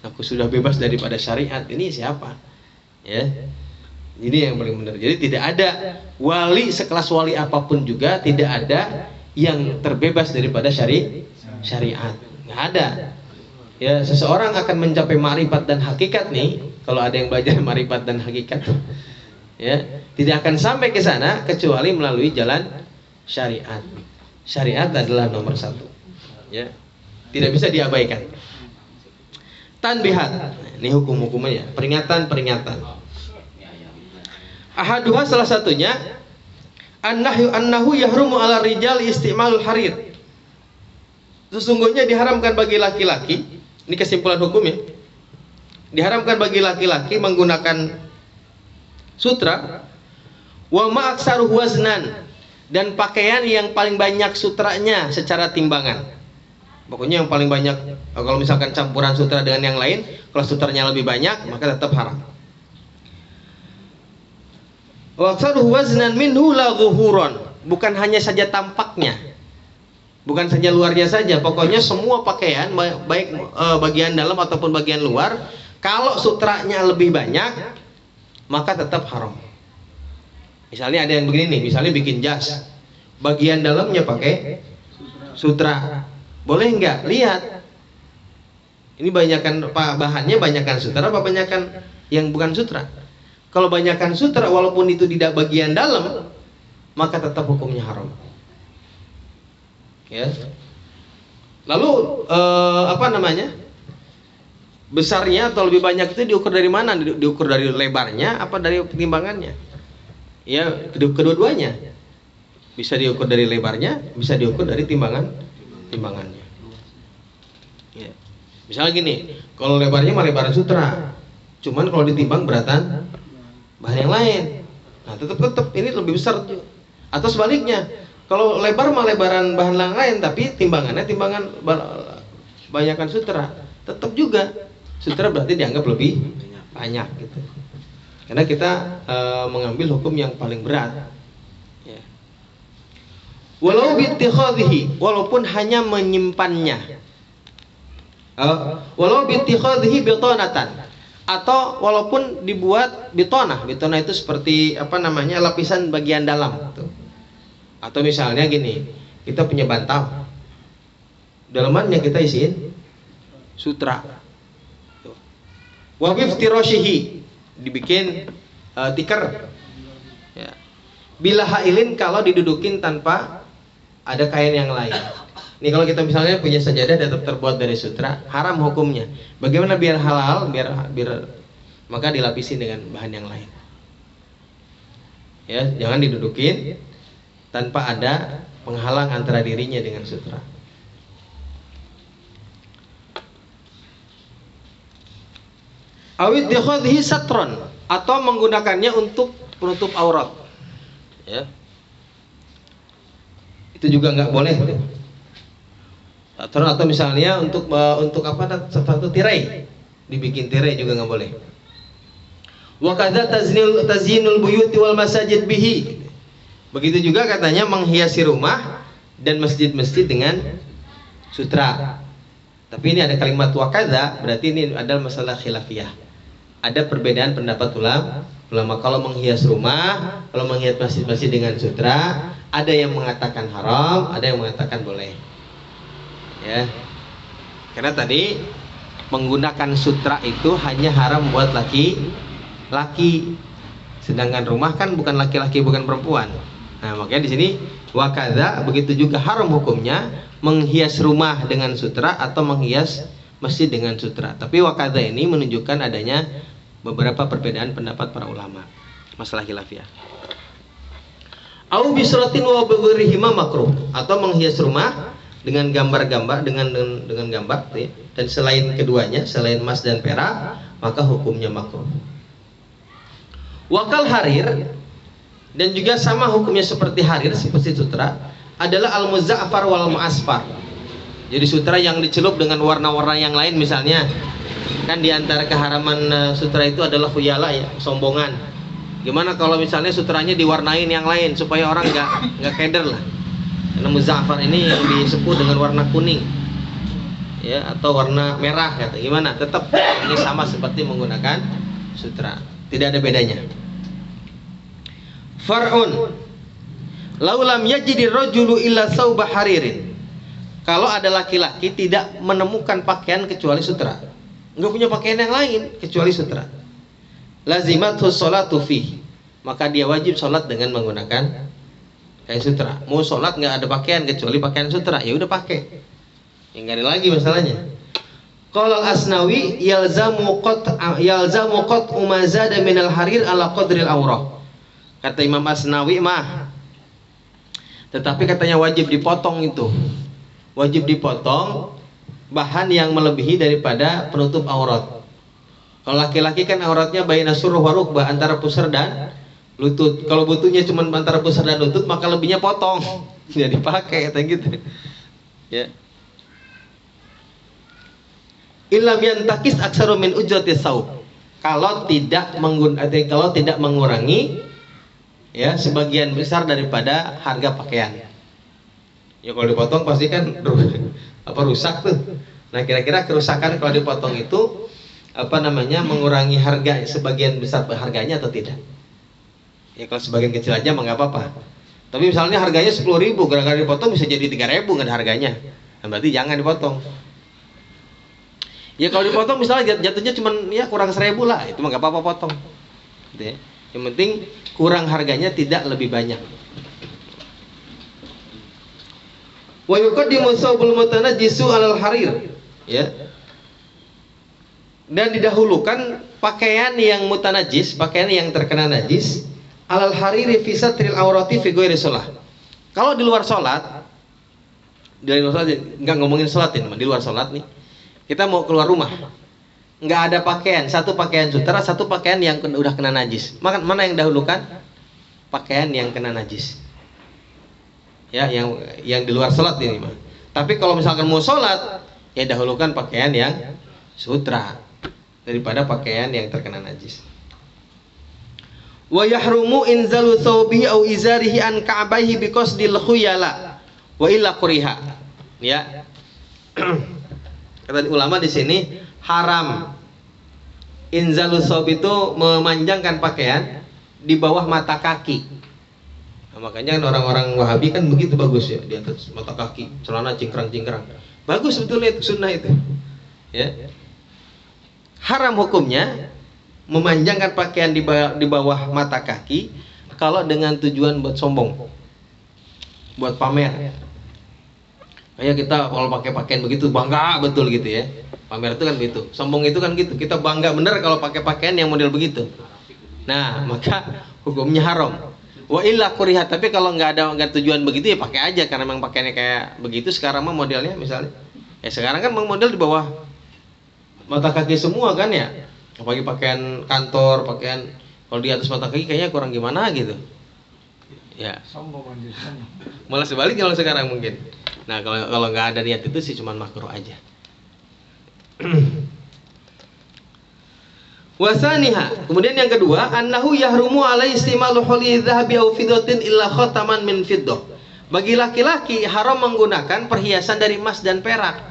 Aku sudah bebas daripada syariat. Ini siapa? Ya. Ini yang paling benar. Jadi tidak ada wali sekelas wali apapun juga tidak ada yang terbebas daripada syariat. Nggak ada. Ya, seseorang akan mencapai ma'rifat dan hakikat nih, kalau ada yang belajar ma'rifat dan hakikat, ya, tidak akan sampai ke sana kecuali melalui jalan syariat. Syariat adalah nomor satu. Ya. Tidak bisa diabaikan. Tanbihat, ini hukum-hukumnya, peringatan-peringatan. Ahaduha salah satunya annahu yahrumu 'ala rijal istimalul harir. Sesungguhnya diharamkan bagi laki-laki, ini kesimpulan hukumnya. Diharamkan bagi laki-laki menggunakan sutra wa ma aktsaruhu waznan, dan pakaian yang paling banyak sutranya secara timbangan. Pokoknya yang paling banyak, kalau misalkan campuran sutra dengan yang lain, kalau sutranya lebih banyak maka tetap haram. Wa aktsaruhu waznan minhu la zuhuran, bukan hanya saja tampaknya, bukan saja luarnya saja, pokoknya semua pakaian baik bagian dalam ataupun bagian luar, kalau sutranya lebih banyak maka tetap haram. Misalnya ada yang begini nih, misalnya bikin jas, bagian dalamnya pakai sutra, boleh nggak? Lihat, ini banyakkan bahannya, banyakkan sutra apa banyakkan yang bukan sutra? Kalau banyakkan sutra walaupun itu tidak bagian dalam, maka tetap hukumnya haram. Ya. Lalu apa namanya? Besarnya atau lebih banyak itu diukur dari mana? Diukur dari lebarnya apa dari timbangannya? Ya, kedua-duanya. Bisa diukur dari lebarnya, bisa diukur dari timbangannya. Ya. Misalnya gini, kalau lebarnya mah lebaran sutra, cuman kalau ditimbang beratan bahan yang lain, nah tetap ini lebih besar. Atau sebaliknya, Kalau lebar mah lebaran bahan lain, tapi timbangannya banyakkan sutra. Tetap juga sutra berarti dianggap lebih banyak gitu. Karena kita mengambil hukum yang paling berat. Ya. Walau bittikhadhihi, walaupun hanya menyimpannya. Walau bittikhadhihi bitonatan, atau walaupun dibuat bitonah. Bitonah itu seperti lapisan bagian dalam gitu. Atau misalnya gini, kita punya bantal, dalamannya kita isiin sutra. Wa biftirashihi, dibikin tikar. Ya. Bila hailin, kalau didudukin tanpa ada kain yang lain. Nih kalau kita misalnya punya sajadah tetap terbuat dari sutra, haram hukumnya. Bagaimana biar halal? Biar maka dilapisi dengan bahan yang lain. Ya, jangan didudukin tanpa ada penghalang antara dirinya dengan sutra. Awid dikhadhi satron, atau menggunakannya untuk penutup aurat. Ya. Itu juga nggak boleh. Satron, atau misalnya untuk satu tirai, dibikin tirai juga nggak boleh. Wa kadza tazyinul buyuti wal masajid bihi. Begitu juga katanya menghiasi rumah dan masjid-masjid dengan sutra. Tapi ini ada kalimat wakadha, berarti ini adalah masalah khilafiyah. Ada perbedaan pendapat ulama. Kalau menghias rumah, kalau menghias masjid-masjid dengan sutra, ada yang mengatakan haram, ada yang mengatakan boleh. Ya. Karena tadi menggunakan sutra itu hanya haram buat laki-laki. Sedangkan rumah kan bukan laki-laki, bukan perempuan. Nah, makanya di sini wakadha, begitu juga haram hukumnya menghias rumah dengan sutra atau menghias masjid dengan sutra. Tapi wakadha ini menunjukkan adanya beberapa perbedaan pendapat para ulama, masalah khilafiyah. Au bisratin wa bighairihima makruh, atau menghias rumah dengan gambar-gambar dengan gambar ya. Dan selain keduanya, selain emas dan perak, maka hukumnya makruh. Wakal harir, dan juga sama hukumnya seperti harir, seperti sutra, adalah al-muzaffar wal mu'asfar. Jadi sutra yang dicelup dengan warna-warna yang lain, misalnya kan diantara keharaman sutra itu adalah khuyala, ya, sombongan. Gimana kalau misalnya sutranya diwarnain yang lain supaya orang nggak keder lah. Karena muzaffar ini yang disebut dengan warna kuning, ya, atau warna merah, kata. Gimana? Tetap ini sama seperti menggunakan sutra, tidak ada bedanya. Far'un laulam yajidir rajulu illa sauba haririn. Kalau ada laki-laki tidak menemukan pakaian kecuali sutra, nggak punya pakaian yang lain kecuali sutra, lazimatu sholatu fih, maka dia wajib sholat dengan menggunakan kain sutra. Mau sholat nggak ada pakaian kecuali pakaian sutra, ya udah pakai, ya nggak ada lagi masalahnya. Qala al-Asnawi yalzamu qat umazada minal harir ala qadril aurah. Kata Imam Asnawi mah, tetapi katanya wajib dipotong itu, wajib dipotong bahan yang melebihi daripada penutup aurat. Kalau laki-laki kan auratnya baina surah wa rukbah, antara pusar dan lutut. Kalau butuhnya cuma antara pusar dan lutut, maka lebihnya potong, tidak dipakai, kata gitu. Ya. Illam yantakis aksaru min ujratis saub. Kalau tidak mengurangi, ya, sebagian besar daripada harga pakaian. Ya kalau dipotong pasti kan rusak tuh. Nah, kira-kira kerusakan kalau dipotong itu mengurangi harga sebagian besar harganya atau tidak? Ya kalau sebagian kecil aja mah nggak apa-apa. Tapi misalnya harganya 10.000, gara-gara dipotong bisa jadi 3.000 nggak ada harganya. Nah, berarti jangan dipotong. Ya kalau dipotong misalnya jatuhnya cuma ya kurang 1.000 lah, itu mah nggak apa-apa potong. Gitu ya. Yang penting kurang harganya tidak lebih banyak. Wa yuqaddimu thawbul mutanajjisu 'alal harir, ya. Dan didahulukan pakaian yang mutanajis, pakaian yang terkena najis, 'alal hariri fi satril aurati fi ghairi shalah. Kalau di luar salat, enggak ngomongin salat ini, di luar salat nih. Kita mau keluar rumah, nggak ada pakaian, satu pakaian sutra, satu pakaian yang udah kena najis. Mana yang dahulukan? Pakaian yang kena najis. Ya, yang di luar sholat ini mah. Tapi kalau misalkan mau sholat, ya dahulukan pakaian yang sutra daripada pakaian yang terkena najis. Wa yahrumu inzalu thawbihi au izarihi an ka'baihi biqasdil khuyala wa illa kuriha. Ya. Kata ulama di sini haram inzalu thawb itu memanjangkan pakaian di bawah mata kaki. Nah, makanya kan orang-orang Wahabi kan begitu bagus ya, di atas mata kaki, celana cingkrang-cingkrang. Bagus sebetulnya itu sunnah itu. Ya. Haram hukumnya memanjangkan pakaian di bawah mata kaki kalau dengan tujuan buat sombong, buat pamer. Kayak kita kalau pakai pakaian begitu bangga betul gitu ya. Pamer itu kan begitu, sombong itu kan gitu. Kita bangga bener kalau pakai pakaian yang model begitu. Nah, maka hukumnya haram. Wa illa kuriha, tapi kalau nggak tujuan begitu ya pakai aja karena memang pakaiannya kayak begitu. Sekarang mah modelnya misalnya, ya sekarang kan model di bawah mata kaki semua kan ya. Apalagi pakaian kantor, pakaian kalau di atas mata kaki kayaknya kurang gimana gitu. Ya. Malah sebaliknya kalau sekarang mungkin. Nah, kalau nggak ada niat itu sih cuman makruh aja. Wasaniha, kemudian yang kedua, annahu yahrumu alai istimalu huli dhahabi au fiddatin illa khataman min fiddah. Bagi laki-laki haram menggunakan perhiasan dari emas dan perak.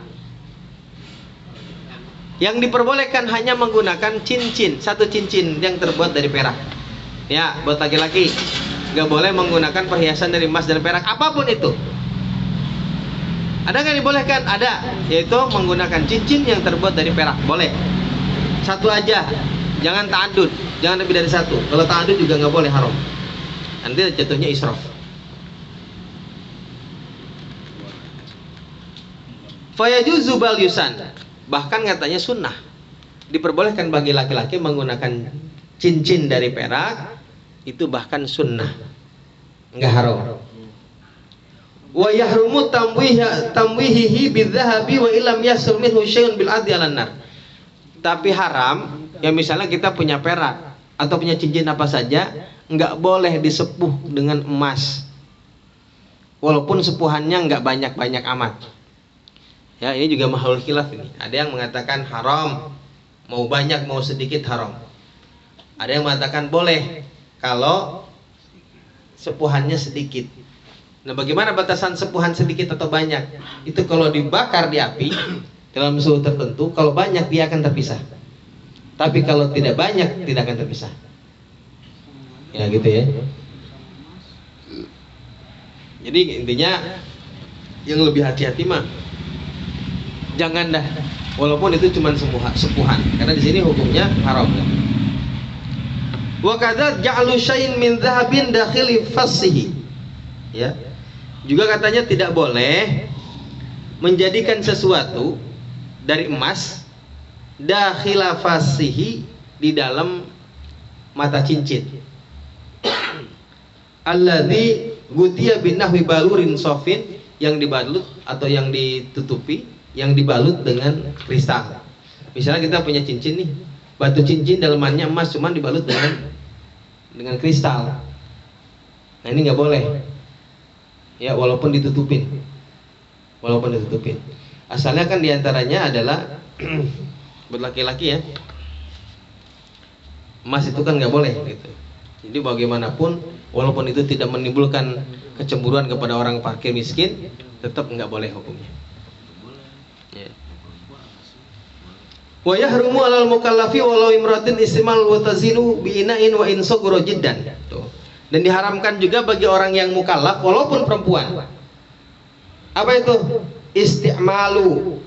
Yang diperbolehkan hanya menggunakan cincin, satu cincin yang terbuat dari perak. Ya, buat laki-laki nggak boleh menggunakan perhiasan dari emas dan perak apapun itu. Ada nggak dibolehkan? Ada, yaitu menggunakan cincin yang terbuat dari perak. Boleh. Satu aja, jangan ta'adud, jangan lebih dari satu. Kalau ta'adud juga nggak boleh, haram. Nanti jatuhnya israf. Fayajuzu bal yusan. Bahkan katanya sunnah, diperbolehkan bagi laki-laki menggunakan cincin dari perak, itu bahkan sunnah, enggak haram. Wa yahrumu tamwihihi bidzahabi wa illam yasur minhu syai'un bil adli 'alan nar. Tapi haram, ya misalnya kita punya perak atau punya cincin apa saja, enggak boleh disepuh dengan emas. Walaupun sepuhannya enggak banyak-banyak amat. Ya, ini juga mahalul khilaf ini. Ada yang mengatakan haram, mau banyak mau sedikit haram. Ada yang mengatakan boleh kalau sepuhannya sedikit. Nah, bagaimana batasan sepuhan sedikit atau banyak? Itu kalau dibakar di api dalam suhu tertentu, kalau banyak dia akan terpisah. Tapi kalau tidak banyak tidak akan terpisah. Ya gitu ya. Jadi intinya yang lebih hati-hati mah jangan dah, walaupun itu cuma sepuhan, karena di sini hukumnya haram. Wa kadza ja'alu syai'in min dhahabin dakhili fassihi. Ya. Juga katanya tidak boleh menjadikan sesuatu dari emas dakhila fassihi, di dalam mata cincin. Alladzi gutiya binahwi balurin sofin, yang dibalut atau yang ditutupi, yang dibalut dengan kristal. Misalnya kita punya cincin nih, batu cincin dalamannya emas, cuman dibalut dengan kristal. Nah, ini nggak boleh. Ya, walaupun ditutupin. Asalnya kan diantaranya adalah buat laki-laki ya. Emas itu kan nggak boleh gitu. Jadi bagaimanapun, walaupun itu tidak menimbulkan kecemburuan kepada orang fakir miskin, tetap nggak boleh hukumnya. Wa yahrumu 'alal mukallafi walau imratin istimal wa tazinu bi ina'in wa in saghara jiddan. Dan diharamkan juga bagi orang yang mukallaf walaupun perempuan. Apa itu? Isti'malu,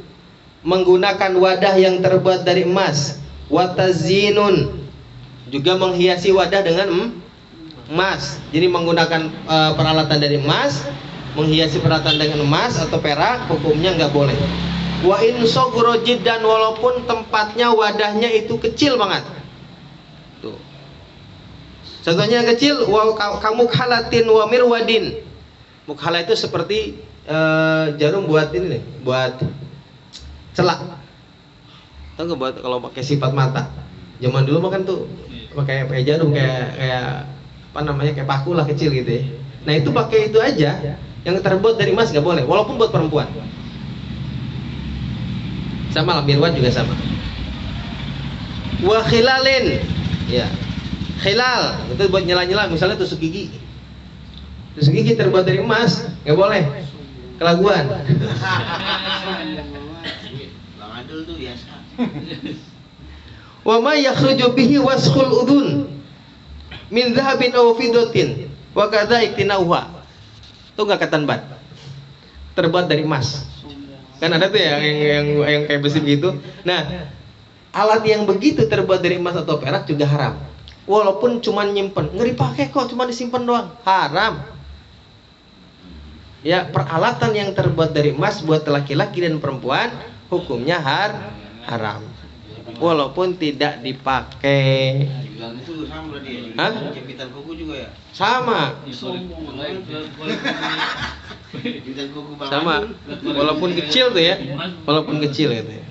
menggunakan wadah yang terbuat dari emas, wa tazinun, juga menghiasi wadah dengan emas. Jadi menggunakan peralatan dari emas, menghiasi peralatan dengan emas atau perak, hukumnya nggak boleh. Wa in saghara jiddan, walaupun tempatnya wadahnya itu kecil banget. Tuh. Contohnya yang kecil, wa kamu khalatin wa mirwadin. Mukhala itu seperti jarum buat ini nih, buat celak. Tahu nggak, buat kalau pakai sifat mata. Zaman dulu makan tuh pakai jarum kayak apa namanya, kayak paku lah kecil gitu ya. Nah itu pakai itu aja yang terbuat dari emas nggak boleh, walaupun buat perempuan. Sama lah, mirwat juga sama. Wa khilalin, ya, khilal itu buat nyela-nyela, misalnya tusuk gigi. Tusuk gigi terbuat dari emas, nggak boleh, kelaguan. Bang Adul tuh biasa. Wa ma yakhruju bihi waskhul udhun min dhahabin aw fiddatin wa kadza iktinauha. Itu enggak ketanbat. Terbuat dari emas. Kan ada tuh ya yang kayak besi gitu. Nah, alat yang begitu terbuat dari emas atau perak juga haram. Walaupun cuma nyimpen, nggak dipakai kok, cuma disimpan doang. Haram. Ya, peralatan yang terbuat dari emas buat laki-laki dan perempuan hukumnya haram. Walaupun tidak dipakai. Bilang itu sama berarti ya. Hah? Jepitan kuku juga ya? Sama. Jepitan kuku Bang Sama. Adul. Walaupun kecil tuh ya. Walaupun kecil gitu ya.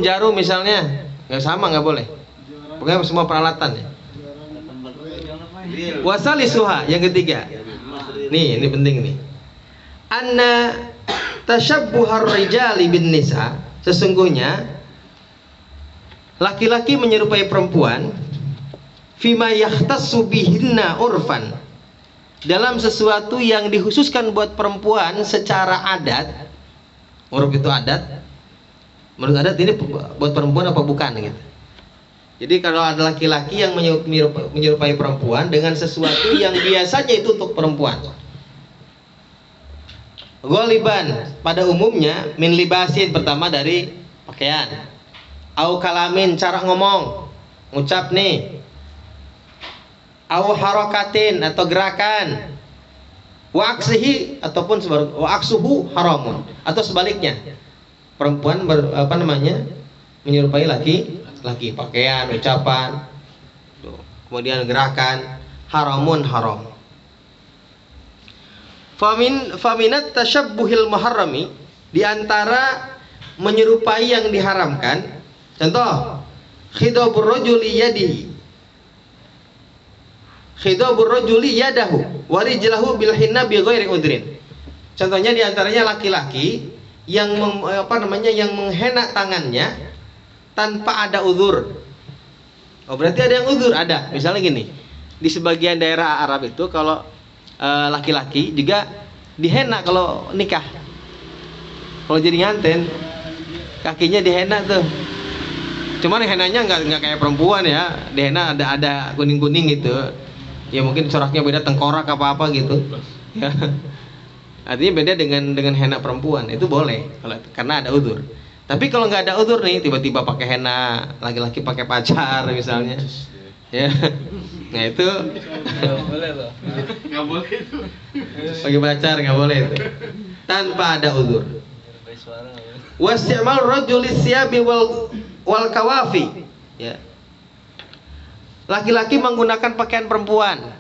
Jarum misalnya. Nggak sama, nggak boleh. Pokoknya semua peralatan ya. Wasalisuha yang ketiga. Nih, ini penting nih. Anna tasyabbuhar rijali bin nisa, sesungguhnya laki-laki menyerupai perempuan fima yahtassu bihinna urfan, dalam sesuatu yang dikhususkan buat perempuan secara adat. Uruf itu adat. Menurut adat ini buat perempuan apa bukan gitu. Jadi kalau ada laki-laki yang menyerupai perempuan dengan sesuatu yang biasanya itu untuk perempuan. Ghaliban, pada umumnya min libasin, pertama dari pakaian. Au kalamin, cara ngomong, ngucap nih. Au harokatin, atau gerakan. Wa aksihi, ataupun wa aksuhu haramun, atau sebaliknya. Perempuan menyerupai laki, pakaian, ucapan, kemudian gerakan, haram. Faminat tasyabbuhil muharrami, di antara menyerupai yang diharamkan, contoh khidabur rajuli yadahu wa rijlahu bil hinna bi ghairi udrin. Contohnya di antaranya laki-laki yang menghena tangannya tanpa ada uzur. Oh, berarti ada yang uzur, ada. Misalnya gini, di sebagian daerah Arab itu kalau laki-laki juga dihena kalau nikah. Kalau jadi nganten, kakinya dihena tuh. Cuman henanya nggak kayak perempuan ya. Dihena ada kuning-kuning gitu. Ya mungkin coraknya beda, tengkorak apa gitu. Ya. Artinya beda dengan henna perempuan. Itu boleh karena ada uzur. Tapi kalau nggak ada uzur nih, tiba-tiba pakai henna, laki-laki pakai pacar misalnya, ya, nah itu Nggak boleh itu. pakai pacar nggak boleh itu, tanpa ada uzur. Wasti'mal rajulis siyabi wal kawafi, ya. Laki-laki menggunakan pakaian perempuan,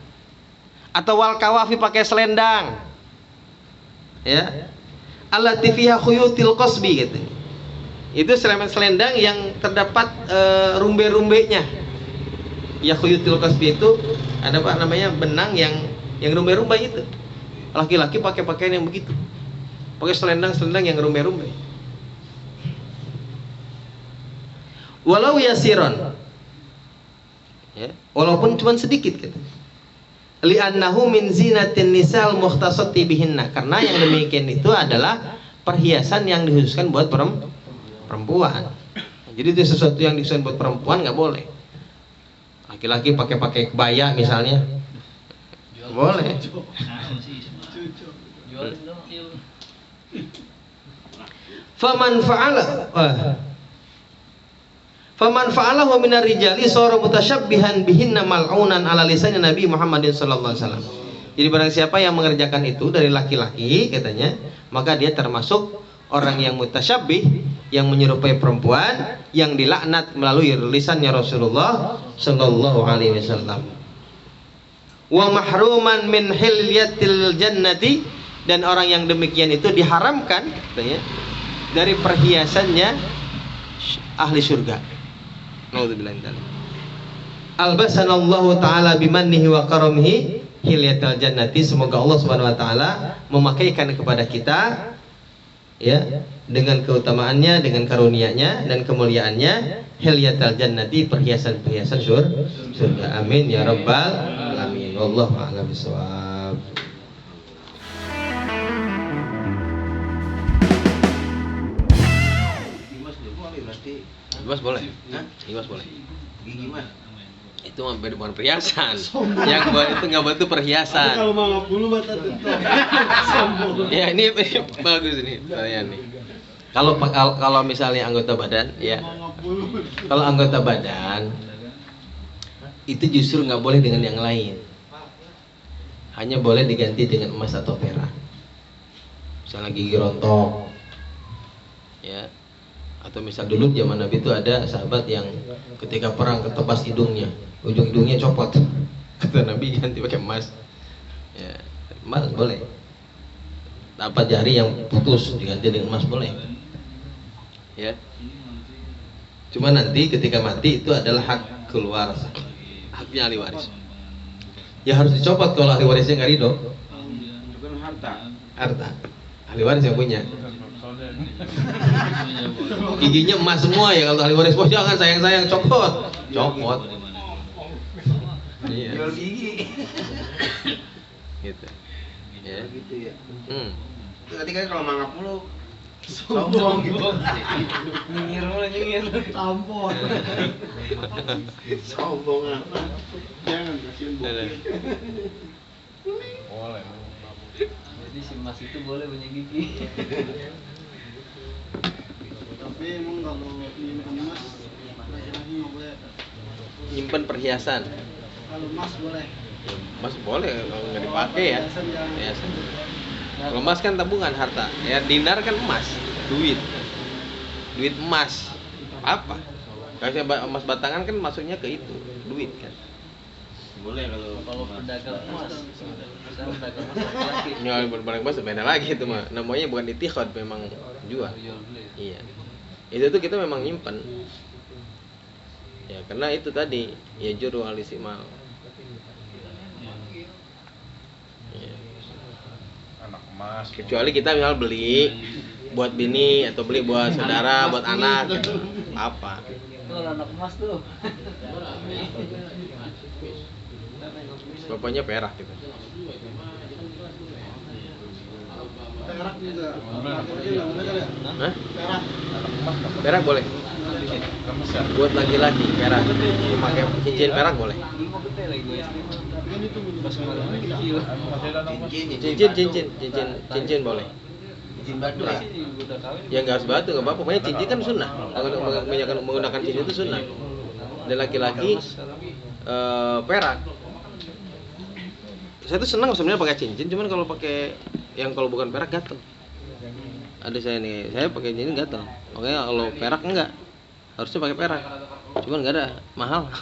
atau wal kawafi pakai selendang, ya. Allati fiha khuyutil qasbi gitu. Itu selendang yang terdapat rumbe-rumbenya. Ya khuyutil qasbi itu ada benang yang rumbe-rumbe itu. Laki-laki pakai pakaian yang begitu. Pakai selendang yang rumbe-rumbe. Walau yasiron. Ya, walaupun cuma sedikit gitu. Li'annahu min zinatin nisal mukhtasati bihinna, karena yang demikian itu adalah perhiasan yang dikhususkan buat perempuan. Jadi itu sesuatu yang dikhususkan buat perempuan nggak boleh. Laki-laki pakai kebaya misalnya, boleh. Faman fa'alahu minar rijali sara mutasyabbihan bihinna mal'unan ala lisan Nabi Muhammadin sallallahu alaihi wasallam. Jadi barang siapa yang mengerjakan itu dari laki-laki katanya, maka dia termasuk orang yang mutasyabbih, yang menyerupai perempuan, yang dilaknat melalui lisannya Rasulullah sallallahu alaihi wasallam. Wa mahruman min hilyatil jannati, dan orang yang demikian itu diharamkan katanya dari perhiasannya ahli surga. Albasanallahu ta'ala bimannihi wa karamihi hilyatal jannati, semoga Allah Subhanahu wa taala memakaikan kepada kita ya dengan keutamaannya, dengan karunia-Nya dan kemuliaannya, hilyatal jannati, perhiasan-perhiasan surga. Amin ya rabbal alamin. Wallahu a'lam bishawab. Gimas dia boleh berarti. Gimas boleh? Hah? Gimas boleh. Gigi mah. Itu mah bukan perhiasan. Yang buat itu nggak buat itu perhiasan. Kalau mau 50 mata tentu. Sombong. Ya ini bagus ini pertanyaan nih. Kalau misalnya anggota badan, ya. Kalau anggota badan itu justru nggak boleh dengan yang lain. Hanya boleh diganti dengan emas atau perak. Misalnya gigi rontok, ya. Atau misal dulu zaman Nabi itu ada sahabat yang ketika perang ketebas hidungnya, ujung hidungnya copot. Kata Nabi ganti pakai emas. Ya, emas boleh. Dapat jari yang putus diganti dengan emas boleh. Ya. Cuma nanti ketika mati itu adalah hak keluar, haknya ahli waris. Ya harus dicopot kalau ahli warisnya nggak ridho. Itu kan harta. Ahli waris yang punya. Giginya emas semua ya, kalau ahli waris, jangan sayang copot. Iya. Jual gigi. Gitu. Ya. Gitu ya. Hmm. Berarti kan kalau mangap mulu Sombong. gitu. Nyengir. Tampon. Sombong apa? Jangan kasihan bokeh. Boleh. Jadi si Mas itu boleh punya gigi. Tapi emang kalau nyimpen emas laki-laki nggak boleh. Nyimpen perhiasan. Kalau emas boleh. Emas boleh kalau nggak dipakai ya. Perhiasan. Kalau emas kan tabungan harta. Ya dinar kan emas, duit emas. Apa? Kalau emas batangan kan masuknya ke itu, duit kan. Boleh Kalau pedagang emas, misalnya pedagang emas laki-laki. Ya barang emas beda lagi itu mah. Namanya bukan itikhad, memang jual. Jual beli. Iya. Itu tuh kita memang nyimpen. Ya karena itu tadi ya juru alisimal. Ya. Anak emas. Kecuali kita misal beli buat bini atau beli buat saudara, buat anak, gitu. Apa? Tuh anak emas tuh. Bapaknya perak gitu. Perak juga. Laki-laki nggak boleh kan ya? Hah? Perak. Perak boleh. Buat laki-laki perak. Pakai cincin perak boleh. Dulu mau gede lagi gue SD. Tapi kan itu Pas kemarin kecil. Cincin boleh. Izin batu ya. Sih udah kawin. Ya nggak harus batu, nggak apa-apa. Pokoknya cincin kan sunnah. Menggunakan cincin itu sunnah. Dan laki-laki perak. Saya tuh senang sebenarnya pakai cincin, cuman kalau pakai yang kalau bukan perak gatel. Ada saya nih, saya pakai cincin gatel. Makanya kalau perak enggak, harusnya pakai perak. Cuman nggak ada, mahal.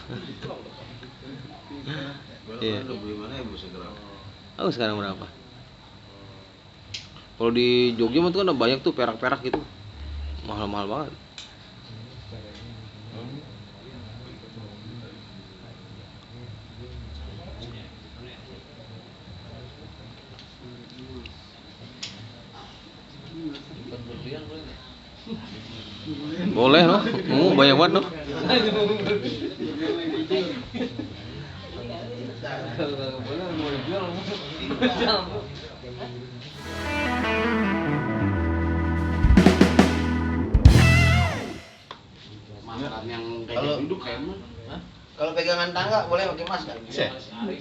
Iya. Lu beli mana ya Bu sekarang? Oh sekarang berapa? Kalau di Jogja mah tuh kan ada banyak tuh perak-perak gitu, mahal-mahal banget. Berlian boleh nggak? Boleh loh, banyak banget loh. Kalau nggak boleh mau dijual. Jangan. Makan yang kayak duduk kayak mah. Kalau pegangan tangga boleh pakai emas kan?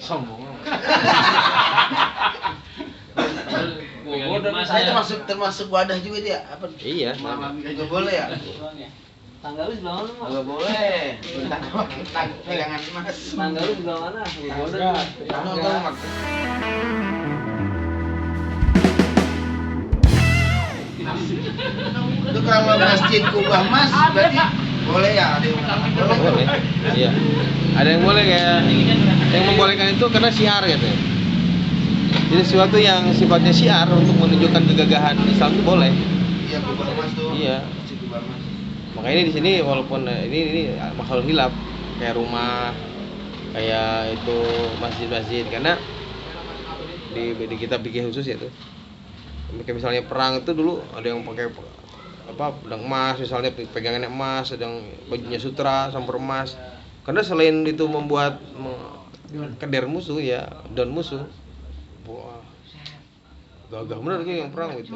Sombong. Saya termasuk wadah juga dia. Apa? Iya. Enggak boleh ya? Tangga lu sebelah mana, Mas? Enggak boleh. Tangga pakai pegangan emas. Tangga lu sebelah mana? Tangga. Itu kalau masjid kubah emas berarti boleh ya? Ada yang boleh. Boleh. Iya. Ada yang boleh kayak yang membolehkan itu karena syiar gitu. Jadi sesuatu yang sifatnya syiar untuk menunjukkan kegagahan Islam itu boleh. Iya kubah emas tuh. Iya. Masjid kubah emas. Makanya di sini walaupun ini makhluk hilaf kayak rumah, kayak itu masjid-masjid karena di kitab fikih khusus ya tuh. Kayak misalnya perang itu dulu ada yang pakai pedang emas, misalnya pegangannya emas, ada yang bajunya sutra campur emas. Karena selain itu membuat keder musuh ya, down musuh. Wah, gagah bener kayak yang perang gitu.